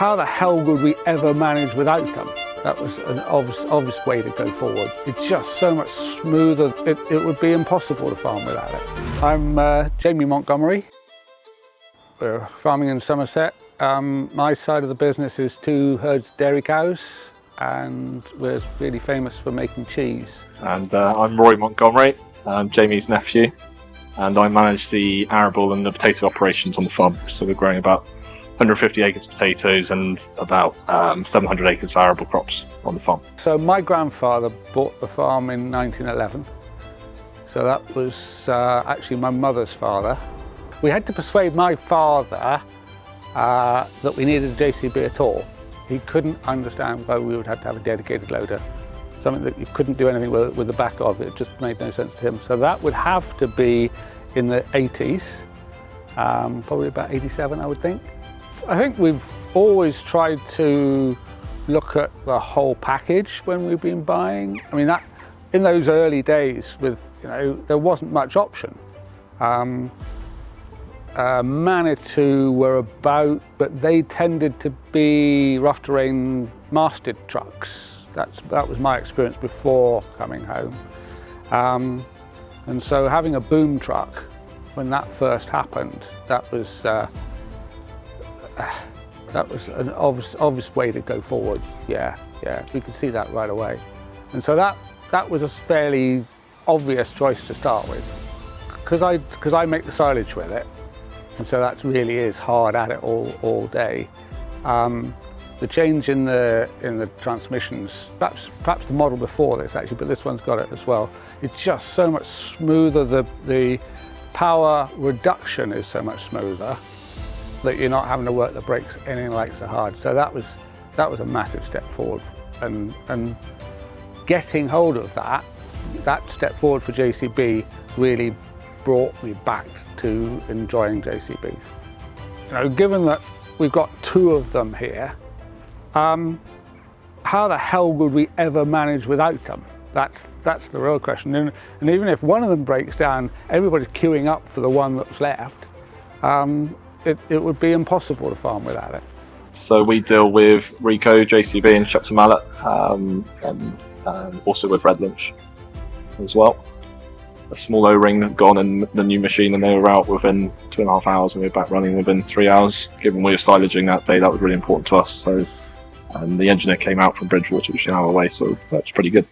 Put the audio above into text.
how the hell would we ever manage without them? That was an obvious way to go forward. It's just so much smoother. It would be impossible to farm without it. I'm Jamie Montgomery. We're farming in Somerset. My side of the business is 2 herds of dairy cows, and we're really famous for making cheese. And I'm Roy Montgomery, I'm Jamie's nephew, and I manage the arable and the potato operations on the farm. So we're growing about 150 acres of potatoes and about 700 acres of arable crops on the farm. So my grandfather bought the farm in 1911. So that was actually my mother's father. We had to persuade my father that we needed a JCB at all. He couldn't understand why we would have to have a dedicated loader, something that you couldn't do anything with the back of. It just made no sense to him. So that would have to be in the 80s, probably about 87, I would think. I think we've always tried to look at the whole package when we've been buying. I mean, that in those early days, with there wasn't much option. Manitou were about, but they tended to be rough terrain masted trucks. That was my experience before coming home. And so having a boom truck, when that first happened, that was an obvious way to go forward. Yeah, we could see that right away. And so that was a fairly obvious choice to start with, because I make the silage with it. And so that really is hard at it all day. The change in the transmissions, perhaps the model before this actually, but this one's got it as well. It's just so much smoother. The power reduction is so much smoother that you're not having to work the brakes anything like so hard. So that was a massive step forward, and getting hold of that step forward for JCB really brought me back to enjoying JCBs. Given that we've got 2 of them here, how the hell would we ever manage without them? That's the real question. And even if one of them breaks down, everybody's queuing up for the one that's left. It would be impossible to farm without it. So we deal with RECO JCB and Shepton Mallet, and also with Red Lynch as well. A small O-ring had gone in the new machine, and they were out within 2.5 hours, and we were back running within 3 hours. Given we were silaging that day, that was really important to us. So the engineer came out from Bridgewater, which is an hour away, so that's pretty good.